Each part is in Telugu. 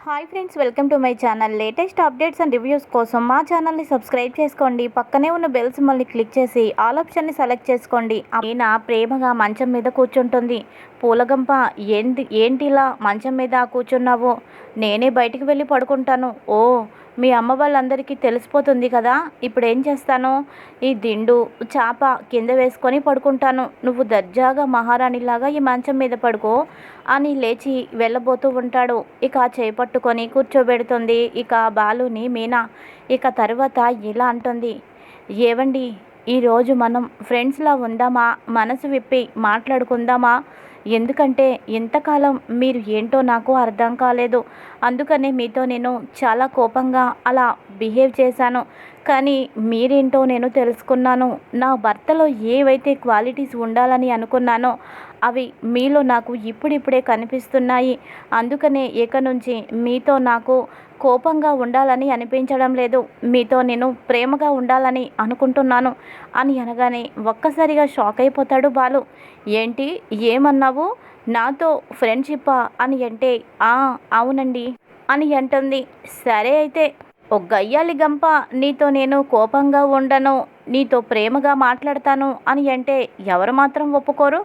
Hi friends, welcome to my channel. Latest updates and reviews కోసం మా ఛానల్ని సబ్స్క్రైబ్ చేసుకోండి. పక్కనే ఉన్న బెల్ సింబల్ని క్లిక్ చేసి ఆల్ ఆప్షన్ని సెలెక్ట్ చేసుకోండి. ఈయన ప్రేమగా మంచం మీద కూర్చుంటుంది. పూలగంప, ఏంటిలా మంచం మీద కూర్చున్నావు? నేనే బయటికి వెళ్ళి పడుకుంటాను. ఓ, మీ అమ్మ వాళ్ళందరికీ తెలిసిపోతుంది కదా. ఇప్పుడు ఏం చేస్తాను? ఈ దిండు చాప కింద వేసుకొని పడుకుంటాను. నువ్వు దర్జాగా మహారాణిలాగా ఈ మంచం మీద పడుకో అని లేచి వెళ్ళబోతూ ఉంటాడు. ఇక చేపట్టుకొని కూర్చోబెడుతుంది ఇక బాలుని మీనా. ఇక తర్వాత ఇలా అంటుంది, ఏవండి, ఈరోజు మనం ఫ్రెండ్స్లా ఉందామా? మనసు విప్పి మాట్లాడుకుందామా? ఎందుకంటే ఇంతకాలం మీరు ఏంటో నాకు అర్థం కాలేదు. అందుకనే మీతో నేను చాలా కోపంగా అలా బిహేవ్ చేశాను. కానీ మీరేంటో నేను తెలుసుకున్నాను. నా భర్తలో ఏవైతే క్వాలిటీస్ ఉండాలని అనుకున్నానో అవి మీలో నాకు ఇప్పుడిప్పుడే కనిపిస్తున్నాయి. అందుకనే ఇక నుంచి మీతో నాకు కోపంగా ఉండాలని అనిపించడం లేదు. మీతో నేను ప్రేమగా ఉండాలని అనుకుంటున్నాను అని అనగానే ఒక్కసారిగా షాక్ అయిపోతాడు బాలు. ఏంటి, ఏమన్నావు? నాతో ఫ్రెండ్షిప్పా అని అంటే, అవునండి అని అంటుంది. సరే అయితే, ఓ గయ్యాలి గంప, నీతో నేను కోపంగా ఉండను, నీతో ప్రేమగా మాట్లాడతాను అని అంటే ఎవరు మాత్రం ఒప్పుకోరు?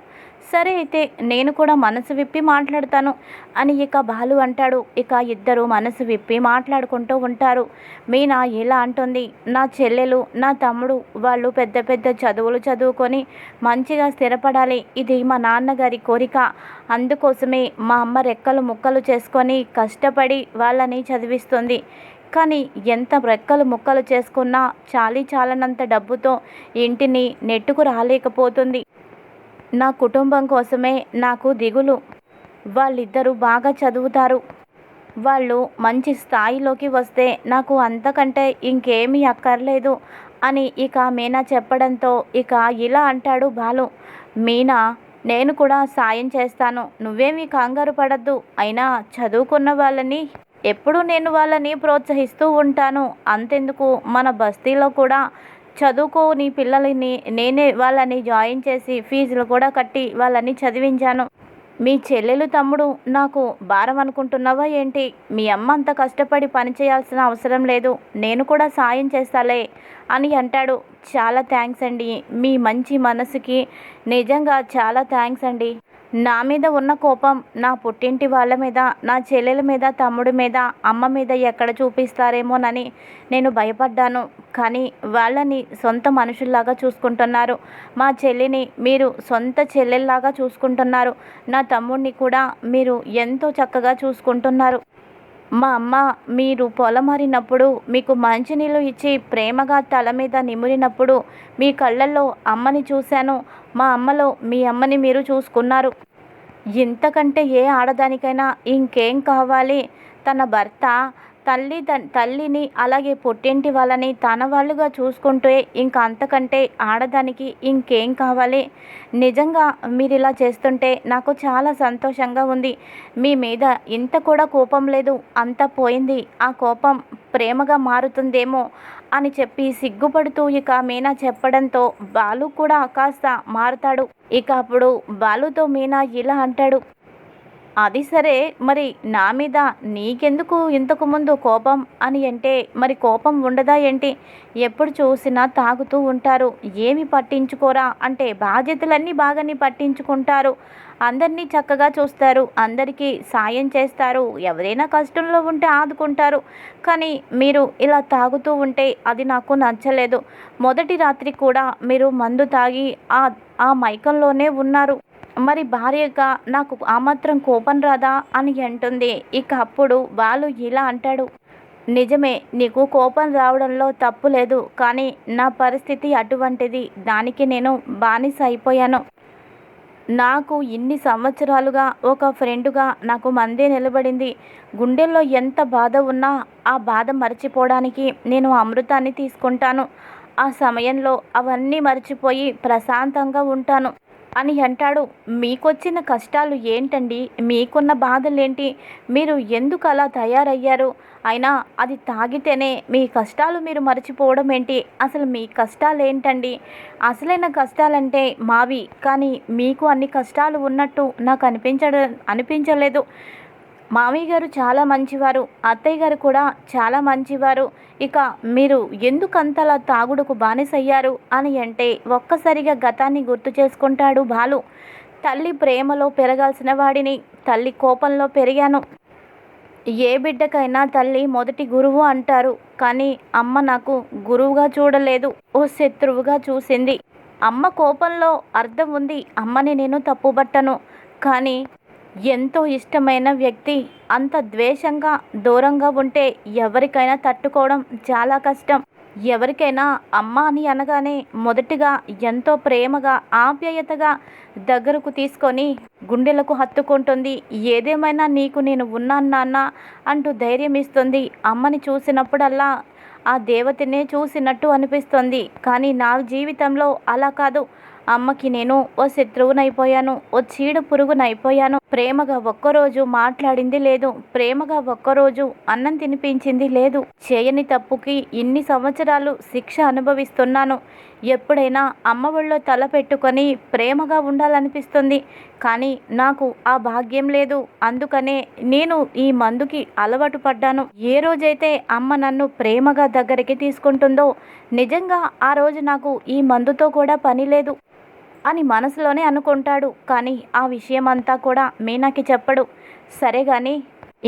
సరే అయితే నేను కూడా మనసు విప్పి మాట్లాడతాను అని ఇక బాలు అంటాడు. ఇక ఇద్దరు మనసు విప్పి మాట్లాడుకుంటూ ఉంటారు. మీనా ఇలా అంటుంది, నా చెల్లెలు, నా తమ్ముడు వాళ్ళు పెద్ద పెద్ద చదువులు చదువుకొని మంచిగా స్థిరపడాలి. ఇది మా నాన్నగారి కోరిక. అందుకోసమే మా అమ్మ రెక్కలు ముక్కలు చేసుకొని కష్టపడి వాళ్ళని చదివిస్తుంది. కానీ ఎంత రెక్కలు ముక్కలు చేసుకున్నా చాలనంత డబ్బుతో ఇంటిని నెట్టుకు రాలేకపోతుంది. నా కుటుంబం కోసమే నాకు దిగులు. వాళ్ళిద్దరూ బాగా చదువుతారు. వాళ్ళు మంచి స్థాయిలోకి వస్తే నాకు అంతకంటే ఇంకేమీ అక్కర్లేదు అని ఇక మీనా చెప్పడంతో ఇక ఇలా అంటాడు బాలు. మీనా, నేను కూడా సాయం చేస్తాను, నువ్వేమీ కంగారు పడద్దు. అయినా చదువుకున్న వాళ్ళని ఎప్పుడూ నేను వాళ్ళని ప్రోత్సహిస్తూ ఉంటాను. అంతెందుకు, మన బస్తీలో కూడా చదువుకోని పిల్లలని నేనే వాళ్ళని జాయిన్ చేసి ఫీజులు కూడా కట్టి వాళ్ళని చదివించాను. మీ చెల్లెలు తమ్ముడు నాకు భారం అనుకుంటున్నావా ఏంటి? మీ అమ్మ అంత కష్టపడి పని చేయాల్సిన అవసరం లేదు, నేను కూడా సాయం చేస్తాలే అని అంటాడు. చాలా థ్యాంక్స్ అండి, మీ మంచి మనసుకి నిజంగా చాలా థ్యాంక్స్ అండి. నా మీద ఉన్న కోపం నా పుట్టింటి వాళ్ళ మీద, నా చెల్లెల మీద, తమ్ముడి మీద, అమ్మ మీద ఎక్కడ చూపిస్తారేమోనని నేను భయపడ్డాను. కానీ వాళ్ళని సొంత మనుషుల్లాగా చూసుకుంటున్నారు. మా చెల్లిని మీరు సొంత చెల్లెల్లాగా చూసుకుంటున్నారు. నా తమ్ముడిని కూడా మీరు ఎంతో చక్కగా చూసుకుంటున్నారు. మా అమ్మ మీరు పొలమారినప్పుడు మీకు మంచినీళ్ళు ఇచ్చి ప్రేమగా తల మీద నిమురినప్పుడు మీ కళ్ళల్లో అమ్మని చూశాను. మా అమ్మలో మీ అమ్మని మీరు చూసుకున్నారు. ఇంతకంటే ఏ ఆడదానికైనా ఇంకేం కావాలి? తన భర్త తల్లిని అలాగే పుట్టింటి వాళ్ళని తన వాళ్ళుగా చూసుకుంటే ఇంకా అంతకంటే ఆడదానికి ఇంకేం కావాలి? నిజంగా మీరు ఇలా చేస్తుంటే నాకు చాలా సంతోషంగా ఉంది. మీ మీద ఇంత కూడా కోపం లేదు, అంతా పోయింది. ఆ కోపం ప్రేమగా మారుతుందేమో అని చెప్పి సిగ్గుపడుతూ ఇక మీనా చెప్పడంతో బాలు కూడా కాస్త మారుతాడు. ఇక అప్పుడు బాలుతో మీనా ఇలా అంటాడు, అది సరే, మరి నా మీద నీకెందుకు ఇంతకు ముందు కోపం అని అంటే, మరి కోపం ఉండదా ఏంటి? ఎప్పుడు చూసినా తాగుతూ ఉంటారు, ఏమి పట్టించుకోరా అంటే బాధ్యతలన్నీ బాగానే పట్టించుకుంటారు, అందరినీ చక్కగా చూస్తారు, అందరికీ సాయం చేస్తారు, ఎవరైనా కష్టంలో ఉంటే ఆదుకుంటారు. కానీ మీరు ఇలా తాగుతూ ఉంటే అది నాకు నచ్చలేదు. మొదటి రాత్రి కూడా మీరు మందు తాగి ఆ మైకంలోనే ఉన్నారు. మరి భార్యగా నాకు ఆ మాత్రం కోపం రాదా అని అంటుంది. ఇక అప్పుడు బాలు ఇలా అంటాడు, నిజమే, నీకు కోపం రావడంలో తప్పు లేదు. కానీ నా పరిస్థితి అటువంటిది, దానికి నేను బానిస అయిపోయాను. నాకు ఇన్ని సంవత్సరాలుగా ఒక ఫ్రెండుగా నాకు మందే నిలబడింది. గుండెల్లో ఎంత బాధ ఉన్నా ఆ బాధ మర్చిపోవడానికి నేను అమృతాన్ని తీసుకుంటాను. ఆ సమయంలో అవన్నీ మర్చిపోయి ప్రశాంతంగా ఉంటాను అని అంటాడు. మీకొచ్చిన కష్టాలు ఏంటండి? మీకున్న బాధలేంటి? మీరు ఎందుకు అలా తయారయ్యారు? అయినా అది తాగితేనే మీ కష్టాలు మీరు మర్చిపోవడం ఏంటి? అసలు మీ కష్టాలు ఏంటండి? అసలైన కష్టాలంటే మావి. కానీ మీకు అన్ని కష్టాలు ఉన్నట్టు నాకు అనిపించలేదు. మామయ్య గారు చాలా మంచివారు, అత్తయ్య గారు కూడా చాలా మంచివారు. ఇక మీరు ఎందుకంతలా తాగుడుకు బానిసయ్యారు అని అంటే ఒక్కసారిగా గతాన్ని గుర్తు చేసుకుంటాడు బాలు. తల్లి ప్రేమలో పెరగాల్సిన వాడిని తల్లి కోపంలో పెరిగాను. ఏ బిడ్డకైనా తల్లి మొదటి గురువు అంటారు, కానీ అమ్మ నాకు గురువుగా చూడలేదు, ఓ శత్రువుగా చూసింది. అమ్మ కోపంలో అర్థం ఉంది, అమ్మని నేను తప్పుబట్టను. కానీ ఎంతో ఇష్టమైన వ్యక్తి అంత ద్వేషంగా దూరంగా ఉంటే ఎవరికైనా తట్టుకోవడం చాలా కష్టం. ఎవరికైనా అమ్మ అని అనగానే మొదటిగా ఎంతో ప్రేమగా ఆప్యాయతగా దగ్గరకు తీసుకొని గుండెలకు హత్తుకుంటుంది. ఏదేమైనా నీకు నేను ఉన్నాను నాన్న అంటూ ధైర్యం ఇస్తుంది. అమ్మని చూసినప్పుడల్లా ఆ దేవతనే చూసినట్టు అనిపిస్తుంది. కానీ నా జీవితంలో అలా కాదు. అమ్మకి నేను ఓ శత్రువునైపోయాను, ఓ చీడ పురుగునైపోయాను. ప్రేమగా ఒక్కరోజు మాట్లాడింది లేదు, ప్రేమగా ఒక్కరోజు అన్నం తినిపించింది లేదు. చేయని తప్పుకి ఇన్ని సంవత్సరాలు శిక్ష అనుభవిస్తున్నాను. ఎప్పుడైనా అమ్మ ఒళ్ళో తల పెట్టుకొని ప్రేమగా ఉండాలనిపిస్తుంది, కానీ నాకు ఆ భాగ్యం లేదు. అందుకనే నేను ఈ మందుకి అలవాటు పడ్డాను. ఏ రోజైతే అమ్మ నన్ను ప్రేమగా దగ్గరికి తీసుకుంటుందో నిజంగా ఆ రోజు నాకు ఈ మందుతో కూడా పని లేదు అని మనసులోనే అనుకుంటాడు. కానీ ఆ విషయం అంతా కూడా మీనాకి చెప్పడు. సరే కానీ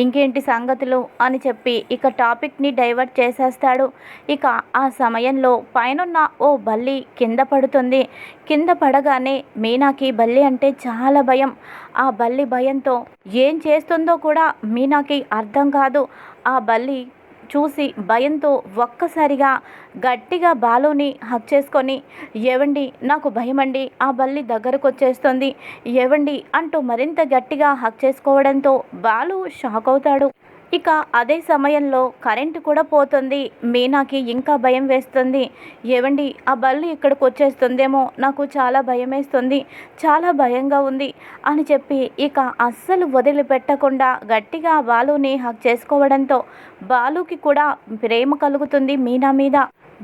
ఇంకేంటి సంగతులు అని చెప్పి ఇక టాపిక్ని డైవర్ట్ చేసేస్తాడు. ఇక ఆ సమయంలో పైనున్న ఓ బల్లి కింద పడుతుంది. కింద పడగానే మీనాకి బల్లి అంటే చాలా భయం. ఆ బల్లి భయంతో ఏం చేస్తుందో కూడా మీనాకి అర్థం కాదు. ఆ బల్లి చూసి భయంతో ఒక్కసారిగా గట్టిగా బాలుని హక్ చేసుకొని, ఏవండి నాకు భయమండి, ఆ బల్లి దగ్గరకు వచ్చేస్తుంది, ఏవండి అంటూ మరింత గట్టిగా హక్ చేసుకోవడంతో బాలు షాక్ అవుతాడు. ఇక అదే సమయంలో కరెంటు కూడా పోతుంది. మీనాకి ఇంకా భయం వేస్తుంది. ఏవండి ఆ బల్లి ఇక్కడికి వచ్చేస్తుందేమో, నాకు చాలా భయం వేస్తుంది, చాలా భయంగా ఉంది అని చెప్పి ఇక అస్సలు వదిలిపెట్టకుండా గట్టిగా బాలుని హక్ చేసుకోవడంతో బాలుకి కూడా ప్రేమ కలుగుతుంది మీనా మీద.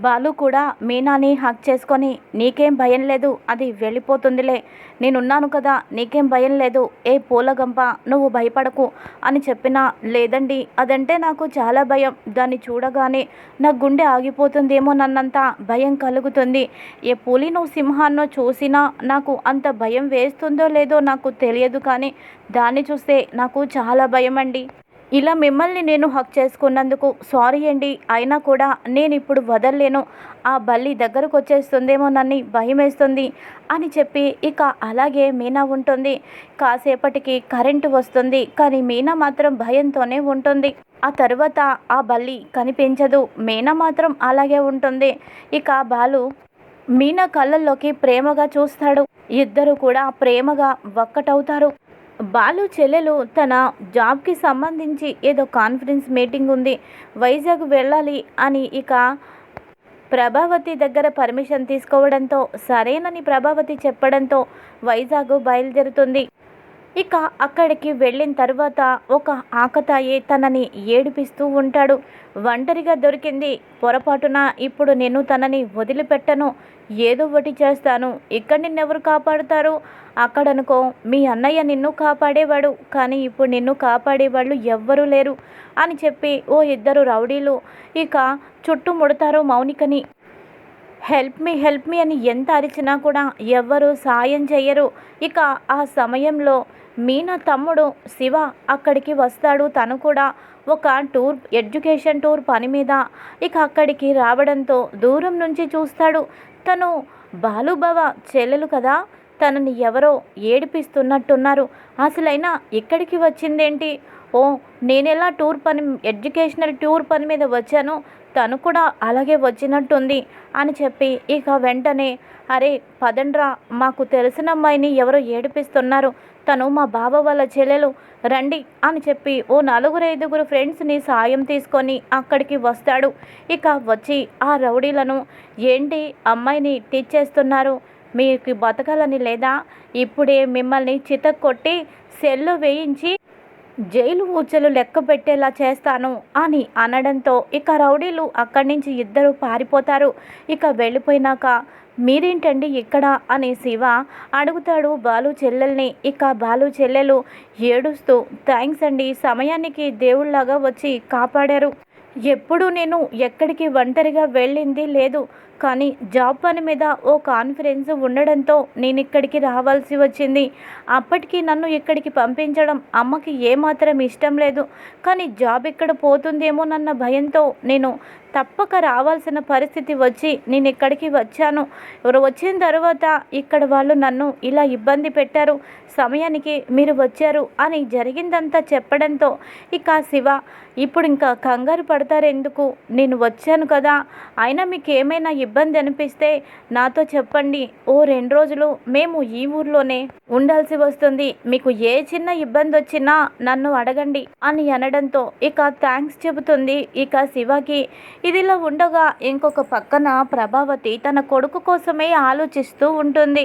బాలు కూడా మీనాని హక్ చేసుకొని, నీకేం భయం లేదు, అది వెళ్ళిపోతుందిలే, నేనున్నాను కదా, నీకేం భయం లేదు, ఏ పూలగంప నువ్వు భయపడకు అని చెప్పినా, లేదండి అదంటే నాకు చాలా భయం, దాన్ని చూడగానే నా గుండె ఆగిపోతుందేమో, నన్నంత భయం కలుగుతుంది, ఏ పులినో సింహాన్నో చూసినా నాకు అంత భయం వేస్తుందో లేదో నాకు తెలియదు, కానీ దాన్ని చూస్తే నాకు చాలా భయం అండి. ఇలా మిమ్మల్ని నేను హక్ చేసుకున్నందుకు సారీ అండి, అయినా కూడా నేను ఇప్పుడు వదలలేను, ఆ బల్లి దగ్గరకు వచ్చేస్తుందేమో, నన్ను భయం వేస్తుంది అని చెప్పి ఇక అలాగే మీనా ఉంటుంది. కాసేపటికి కరెంటు వస్తుంది, కానీ మీనా మాత్రం భయంతోనే ఉంటుంది. ఆ తర్వాత ఆ బల్లి కనిపించదు, మీనా మాత్రం అలాగే ఉంటుంది. ఇక బాలు మీనా కళ్ళల్లోకి ప్రేమగా చూస్తాడు. ఇద్దరు కూడా ప్రేమగా ఒక్కటవుతారు. బాలు చెల్లెలు తన జాబ్కి సంబంధించి ఏదో కాన్ఫరెన్స్ మీటింగ్ ఉంది, వైజాగ్ వెళ్ళాలి అని ఇక ప్రభావతి దగ్గర పర్మిషన్ తీసుకోవడంతో సరేనని ప్రభావతి చెప్పడంతో వైజాగ్ బయలుదేరుతుంది. ఇక అక్కడికి వెళ్ళిన తర్వాత ఒక ఆకతాయి తనని ఏడిపిస్తూ ఉంటాడు. ఒంటరిగా దొరికింది, పొరపాటున ఇప్పుడు నేను తనని వదిలిపెట్టను, ఏదో ఒకటి చేస్తాను, ఇక్కడ నిన్నెవరు కాపాడుతారు, అక్కడనుకో మీ అన్నయ్య నిన్ను కాపాడేవాడు, కానీ ఇప్పుడు నిన్ను కాపాడేవాళ్ళు ఎవ్వరూ లేరు అని చెప్పి ఓ ఇద్దరు రౌడీలు ఇక చుట్టుముడతారు మౌనికని. హెల్ప్ మీ అని ఎంత అరిచినా కూడా ఎవ్వరూ సాయం చెయ్యరు. ఇక ఆ సమయంలో మీనా తమ్ముడు శివ అక్కడికి వస్తాడు. తను కూడా ఒక ఎడ్యుకేషన్ టూర్ పని మీద ఇక అక్కడికి రావడంతో దూరం నుంచి చూస్తాడు. తను బాలుబావ చెల్లెలు కదా, తనని ఎవరో ఏడిపిస్తున్నట్టున్నారు, అసలైనా ఇక్కడికి వచ్చిందేంటి, ఓ నేనెలా ఎడ్యుకేషనల్ టూర్ పని మీద వచ్చాను, తను కూడా అలాగే వచ్చినట్టుంది అని చెప్పి ఇక వెంటనే, అరే పదండ్రా, మాకు తెలిసిన అమ్మాయిని ఎవరో ఏడిపిస్తున్నారు, తను మా బావ వాళ్ళ చెల్లెలు, రండి అని చెప్పి ఓ 4-5 ఫ్రెండ్స్ని సాయం తీసుకొని అక్కడికి వస్తాడు. ఇక వచ్చి ఆ రౌడీలను, ఏంటి అమ్మాయిని టీచ్ మీకు బతకాలని లేదా, ఇప్పుడే మిమ్మల్ని చితక్కొట్టి సెల్లో వేయించి జైలు ఊచలు లెక్క పెట్టేలా చేస్తాను అని అనడంతో ఇక రౌడీలు అక్కడి నుంచి ఇద్దరు పారిపోతారు. ఇక వెళ్ళిపోయినాక మీరేంటండి ఇక్కడ అని శివ అడుగుతాడు బాలు చెల్లెల్ని. ఇక బాలు చెల్లెలు ఏడుస్తూ థ్యాంక్స్ అండి, సమయానికి దేవుళ్లాగా వచ్చి కాపాడారు. ఎప్పుడు నేను ఎక్కడికి ఒంటరిగా వెళ్ళింది లేదు, కానీ జాబ్ పని మీద ఓ కాన్ఫరెన్స్ ఉండడంతో నేను ఇక్కడికి రావాల్సి వచ్చింది. అప్పటికి నన్ను ఇక్కడికి పంపించడం అమ్మకి ఏమాత్రం ఇష్టం లేదు, కానీ జాబ్ ఇక్కడ పోతుందేమోనన్న భయంతో నేను తప్పక రావాల్సిన పరిస్థితి వచ్చి నేను ఇక్కడికి వచ్చాను. ఎవరు వచ్చిన తర్వాత ఇక్కడ వాళ్ళు నన్ను ఇలా ఇబ్బంది పెట్టారు, సమయానికి మీరు వచ్చారు అని జరిగిందంతా చెప్పడంతో ఇక శివ ఇప్పుడు ఇంకా కంగారు పడతారెందుకు, నేను వచ్చాను కదా, అయినా మీకు ఏమైనా ఇబ్బంది అనిపిస్తే నాతో చెప్పండి, ఓ 2 రోజులు మేము ఈ ఊర్లోనే ఉండాల్సి వస్తుంది, మీకు ఏ చిన్న ఇబ్బంది వచ్చినా నన్ను అడగండి అని అనడంతో ఇక థ్యాంక్స్ చెబుతుంది ఇక శివకి. ఇదిలా ఉండగా ఇంకొక పక్కన ప్రభావతి తన కొడుకు కోసమే ఆలోచిస్తూ ఉంటుంది.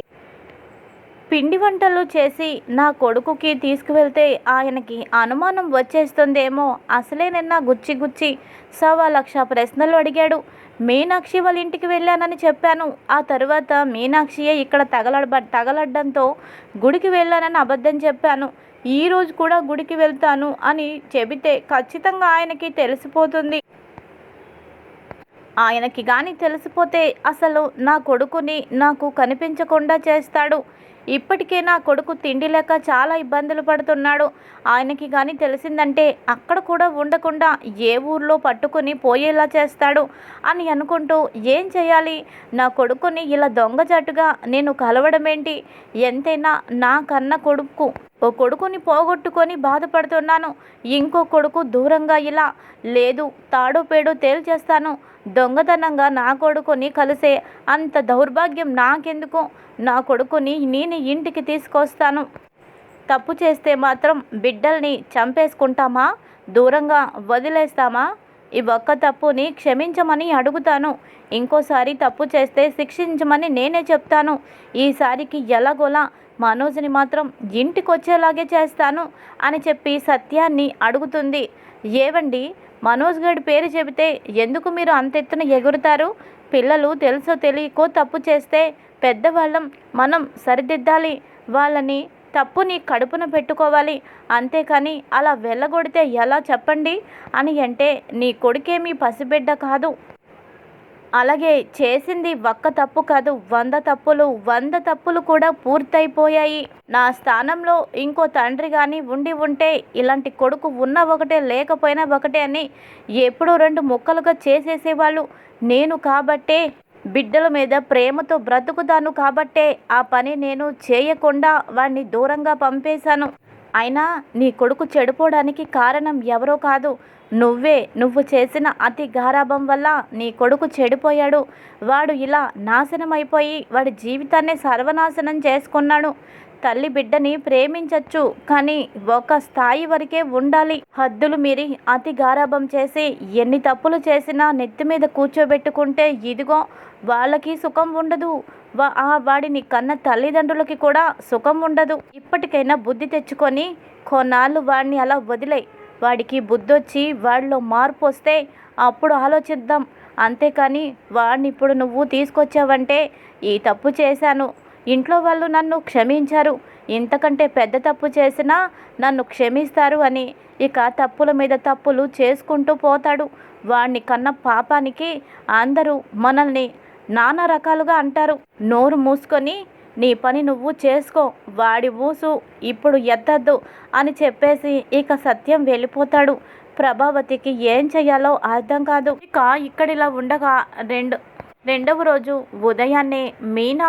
పిండి వంటలు చేసి నా కొడుకుకి తీసుకువెళ్తే ఆయనకి అనుమానం వచ్చేస్తుందేమో, అసలే నిన్న గుచ్చి గుచ్చి 1,00,000 ప్రశ్నలు అడిగాడు. మీనాక్షి వాళ్ళ ఇంటికి వెళ్ళానని చెప్పాను, ఆ తర్వాత మీనాక్షియే ఇక్కడ తగలడ్డంతో గుడికి వెళ్ళానని అబద్ధం చెప్పాను. ఈరోజు కూడా గుడికి వెళ్తాను అని చెబితే ఖచ్చితంగా ఆయనకి తెలిసిపోతుంది. ఆయనకి కానీ తెలిసిపోతే అసలు నా కొడుకుని నాకు కనిపించకుండా చేస్తాడు. ఇప్పటికే నా కొడుకు తిండి లేక చాలా ఇబ్బందులు పడుతున్నాడు. ఆయనకి కానీ తెలిసిందంటే అక్కడ కూడా ఉండకుండా ఏ ఊర్లో పట్టుకుని పోయేలా చేస్తాడు అని అనుకుంటూ ఏం చేయాలి, నా కొడుకుని ఇలా దొంగజాటుగా నేను కలవడమేంటి, ఎంతైనా నా కన్న కొడుకు, ఓ కొడుకుని పోగొట్టుకొని బాధపడుతున్నాను, ఇంకో కొడుకు దూరంగా ఇలా లేదు, తాడో పేడో తేల్చేస్తాను, దొంగతనంగా నా కొడుకుని కలిసే అంత దౌర్భాగ్యం నాకెందుకు, నా కొడుకుని నేను ఇంటికి తీసుకొస్తాను. తప్పు చేస్తే మాత్రం బిడ్డల్ని చంపేసుకుంటామా, దూరంగా వదిలేస్తామా, ఈ ఒక్క తప్పుని క్షమించమని అడుగుతాను, ఇంకోసారి తప్పు చేస్తే శిక్షించమని నేనే చెప్తాను, ఈసారికి ఎలాగోలా మనోజ్ని మాత్రం ఇంటికి వచ్చేలాగే చేస్తాను అని చెప్పి సత్యాన్ని అడుగుతుంది. ఏవండి, మనోజ్ గడి పేరు చెబితే ఎందుకు మీరు అంత ఎత్తున ఎగురుతారు? పిల్లలు తెలుసో తెలియకో తప్పు చేస్తే పెద్దవాళ్ళం మనం సరిదిద్దాలి, వాళ్ళని తప్పుని కడుపున పెట్టుకోవాలి, అంతేకాని అలా వెళ్ళగొడితే ఎలా చెప్పండి అని అంటే, నీ కొడుకేమీ పసిబిడ్డ కాదు, అలాగే చేసింది ఒక్క తప్పు కాదు 100 తప్పులు కూడా పూర్తయిపోయాయి. నా స్థానంలో ఇంకో తండ్రి కానీ ఉండి ఉంటే ఇలాంటి కొడుకు ఉన్న ఒకటే లేకపోయినా ఒకటే అని ఎప్పుడో 2 ముక్కలుగా చేసేసేవాళ్ళు. నేను కాబట్టే బిడ్డల మీద ప్రేమతో బ్రతుకుతాను కాబట్టే ఆ పని నేను చేయకుండా వాడిని దూరంగా పంపేశాను. అయినా నీ కొడుకు చెడిపోవడానికి కారణం ఎవరో కాదు, నువ్వు చేసిన అతి గారాబం వల్ల నీ కొడుకు చెడిపోయాడు. వాడు ఇలా నాశనం అయిపోయి వాడి జీవితాన్ని సర్వనాశనం చేసుకున్నాడు. తల్లి బిడ్డని ప్రేమించచ్చు, కానీ ఒక స్థాయి వరకే ఉండాలి. హద్దులు మీరి అతి గారాబం చేసి ఎన్ని తప్పులు చేసినా నెత్తి మీద కూర్చోబెట్టుకుంటే ఇదిగో వాళ్ళకి సుఖం ఉండదు, వాడిని కన్న తల్లిదండ్రులకి కూడా సుఖం ఉండదు. ఇప్పటికైనా బుద్ధి తెచ్చుకొని కొన్నాళ్ళు వాడిని అలా వదిలే, వాడికి బుద్ధొచ్చి వాడిలో మార్పు వస్తే అప్పుడు ఆలోచిద్దాం, అంతేకాని వాడిని ఇప్పుడు నువ్వు తీసుకొచ్చావంటే ఈ తప్పు చేశాను, ఇంట్లో వాళ్ళు నన్ను క్షమించారు, ఇంతకంటే పెద్ద తప్పు చేసినా నన్ను క్షమిస్తారు అని ఇక తప్పుల మీద తప్పులు చేసుకుంటూ పోతాడు. వాడిని కన్న పాపానికి అందరూ మనల్ని నానా రకాలుగా అంటారు. నోరు మూసుకొని నీ పని నువ్వు చేసుకో, వాడి ఊసు ఇప్పుడు ఎత్తద్దు అని చెప్పేసి ఇక సత్యం వెళ్ళిపోతాడు. ప్రభావతికి ఏం చెయ్యాలో అర్థం కాదు. ఇక ఇక్కడిలా ఉండగా రెండవ రోజు ఉదయాన్నే మీనా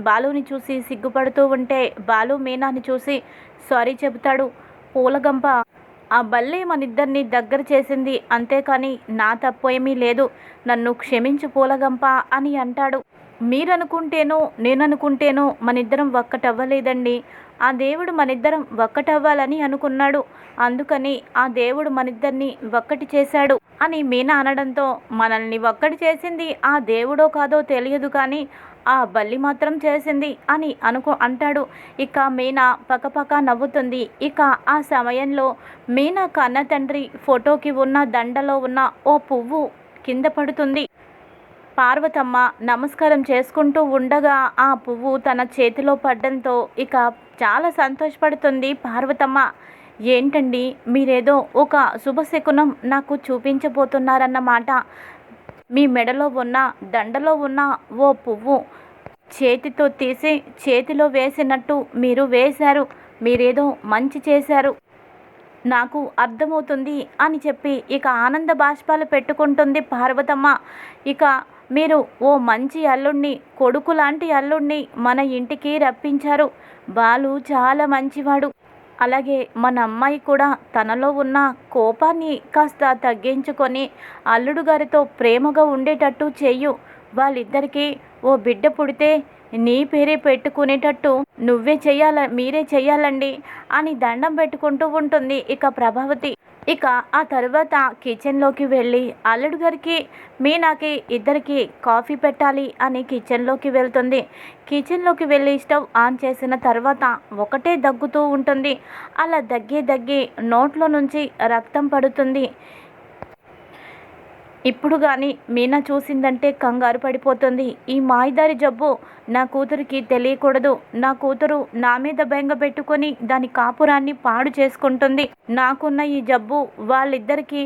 బాలుని చూసి సిగ్గుపడుతూ ఉంటే బాలు మీనాని చూసి సారీ చెబుతాడు. పూలగంప ఆ బల్లి మనిద్దరిని దగ్గర చేసింది, అంతేకాని నా తప్పు ఏమీ లేదు, నన్ను క్షమించు పూలగంప అని అంటాడు. మీరనుకుంటేనో నేననుకుంటేనో మనిద్దరం ఒక్కటవ్వలేదండి, ఆ దేవుడు మనిద్దరం ఒక్కటవ్వాలని అనుకున్నాడు, అందుకని ఆ దేవుడు మనిద్దరిని ఒక్కటి చేశాడు అని మీనా అనడంతో, మనల్ని ఒక్కటి చేసింది ఆ దేవుడో కాదో తెలియదు, కానీ ఆ బల్లి మాత్రం చేసింది అని అంటాడు. ఇక మీనా పకపక నవ్వుతుంది. ఇక ఆ సమయంలో మీనా కన్న తండ్రి ఫోటోకి ఉన్న దండలో ఉన్న ఓ పువ్వు కింద పడుతుంది. పార్వతమ్మ నమస్కారం చేసుకుంటూ ఉండగా ఆ పువ్వు తన చేతిలో పడ్డంతో ఇక చాలా సంతోషపడుతుంది పార్వతమ్మ. ఏంటండి, మీరేదో ఒక శుభశకునం నాకు చూపించబోతున్నారన్నమాట. మీ మెడలో ఉన్న దండలో ఉన్న ఓ పువ్వు చేతితో తీసి చేతిలో వేసినట్టు మీరు వేశారు. మీరేదో మంచి చేశారు, నాకు అర్థమవుతుంది అని చెప్పి ఇక ఆనంద బాష్పాలు పెట్టుకుంటుంది పార్వతమ్మ. ఇక మీరు ఓ మంచి అల్లుణ్ణి, కొడుకు లాంటి అల్లుణ్ణి మన ఇంటికి రప్పించారు. బాలు చాలా మంచివాడు. అలాగే మన అమ్మాయి కూడా తనలో ఉన్న కోపాన్ని కాస్త తగ్గించుకొని అల్లుడు గారితో ప్రేమగా ఉండేటట్టు చెయ్యు. వాళ్ళిద్దరికీ ఓ బిడ్డ పుడితే నీ పేరే పెట్టుకునేటట్టు మీరే చెయ్యాలండి అని దండం పెట్టుకుంటూ ఉంటుంది ఇక ప్రభావతి. ఇక ఆ తర్వాత కిచెన్లోకి వెళ్ళి అల్లుడు గారికి మీనాకి ఇద్దరికి కాఫీ పెట్టాలి అని కిచెన్లోకి వెళ్తుంది. కిచెన్లోకి వెళ్ళి స్టవ్ ఆన్ చేసిన తర్వాత ఒకటే దగ్గుతూ ఉంటుంది. అలా దగ్గి నోట్లో నుంచి రక్తం పడుతుంది. ఇప్పుడు కానీ మీనా చూసిందంటే కంగారు పడిపోతుంది. ఈ మాయదారి జబ్బు నా కూతురికి తెలియకూడదు. నా కూతురు నా మీద బెంగ పెట్టుకొని దాని కాపురాన్ని పాడు చేసుకుంటుంది. నాకున్న ఈ జబ్బు వాళ్ళిద్దరికీ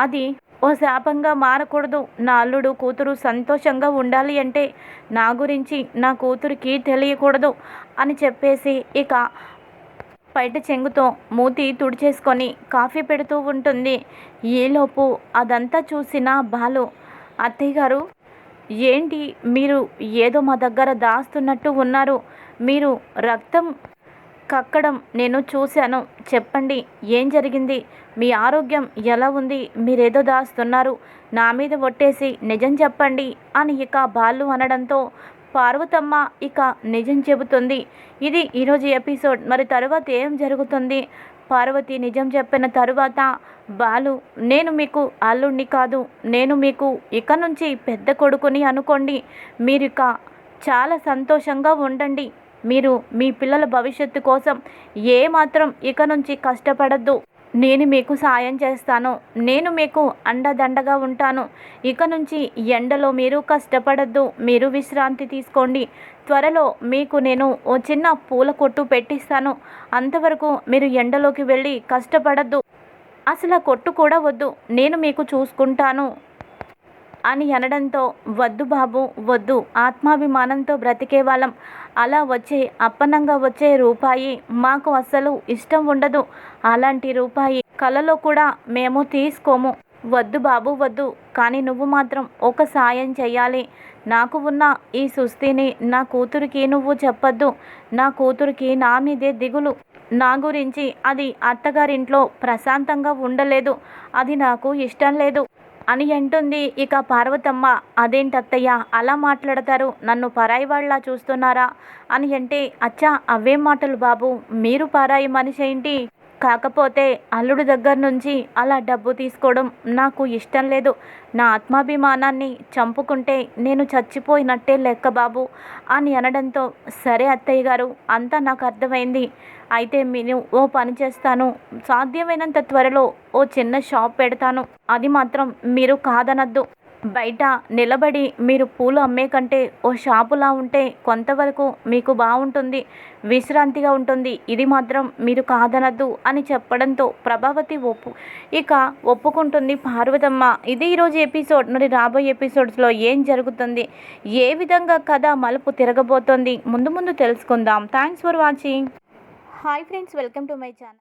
అది ఓ శాపంగా మారకూడదు. నా అల్లుడు కూతురు సంతోషంగా ఉండాలి అంటే నా గురించి నా కూతురికి తెలియకూడదు అని చెప్పేసి ఇక బయట చెంగుతో మూతి తుడిచేసుకొని కాఫీ పెడుతూ ఉంటుంది. ఈలోపు అదంతా చూసిన బాలు, అత్తయ్య గారు ఏంటి, మీరు ఏదో మా దగ్గర దాస్తున్నట్టు ఉన్నారు. మీరు రక్తం కక్కడం నేను చూశాను. చెప్పండి, ఏం జరిగింది? మీ ఆరోగ్యం ఎలా ఉంది? మీరేదో దాస్తున్నారు. నా మీద ఒట్టేసి నిజం చెప్పండి అని ఇక బాలు అనడంతో పార్వతమ్మ ఇక నిజం చెబుతుంది. ఇది ఈరోజు ఎపిసోడ్. మరి తరువాత ఏం జరుగుతుంది? పార్వతి నిజం చెప్పిన తరువాత బాలు, నేను మీకు అల్లుడిని కాదు, నేను మీకు ఇక నుంచి పెద్ద కొడుకుని అనుకోండి. మీరు ఇక చాలా సంతోషంగా ఉండండి. మీరు మీ పిల్లల భవిష్యత్తు కోసం ఏమాత్రం ఇక నుంచి కష్టపడద్దు. నేను మీకు సాయం చేస్తాను. నేను మీకు అండదండగా ఉంటాను. ఇక నుంచి ఎండలో మీరు కష్టపడద్దు. మీరు విశ్రాంతి తీసుకోండి. త్వరలో మీకు నేను ఓ చిన్న పూల కొట్టు పెట్టిస్తాను. అంతవరకు మీరు ఎండలోకి వెళ్ళి కష్టపడద్దు. అసలు కొట్టు కూడా వద్దు. నేను మీకు చూసుకుంటాను అని అనడంతో, వద్దు బాబు వద్దు, ఆత్మాభిమానంతో బ్రతికే వాళ్ళం. అలా వచ్చే అప్పనంగా వచ్చే రూపాయి మాకు అస్సలు ఇష్టం ఉండదు. అలాంటి రూపాయి కలలో కూడా మేము తీసుకోము. వద్దు బాబు వద్దు. కానీ నువ్వు మాత్రం ఒక సాయం చెయ్యాలి. నాకు ఉన్న ఈ సుస్థిని నా కూతురికి నువ్వు చెప్పొద్దు. నా కూతురికి నా మీదే దిగులు. నా గురించి అది అత్తగారింట్లో ప్రశాంతంగా ఉండలేదు. అది నాకు ఇష్టం లేదు అని అంటుంది ఇక పార్వతమ్మ. అదేంటత్తయ్య అలా మాట్లాడతారు? నన్ను పరాయి వాళ్ళ చూస్తున్నారా అని అంటే, అచ్చా అవే మాటలు బాబు, మీరు పరాయి మనిషి ఏంటి? కాకపోతే అల్లుడు దగ్గర నుంచి అలా డబ్బు తీసుకోవడం నాకు ఇష్టం లేదు. నా ఆత్మాభిమానాన్ని చంపుకుంటే నేను చచ్చిపోయినట్టే లెక్క బాబు అని అనడంతో, సరే అత్తయ్య గారు, అంతా నాకు అర్థమైంది. అయితే నేను ఓ పని చేస్తాను. సాధ్యమైనంత త్వరలో ఓ చిన్న షాప్ పెడతాను. అది మాత్రం మీరు కాదనద్దు. బయట నిలబడి మీరు పూలు అమ్మే కంటే ఓ షాపులా ఉంటే కొంతవరకు మీకు బాగుంటుంది, విశ్రాంతిగా ఉంటుంది. ఇది మాత్రం మీరు కాదనద్దు అని చెప్పడంతో ప్రభావతి ఒప్పుకుంటుంది పార్వతమ్మ. ఇది ఈరోజు ఎపిసోడ్. మరి రాబోయే ఎపిసోడ్స్లో ఏం జరుగుతుంది, ఏ విధంగా కథ మలుపు తిరగబోతోంది, ముందు తెలుసుకుందాం. Thanks for watching. Hi friends, welcome to my channel.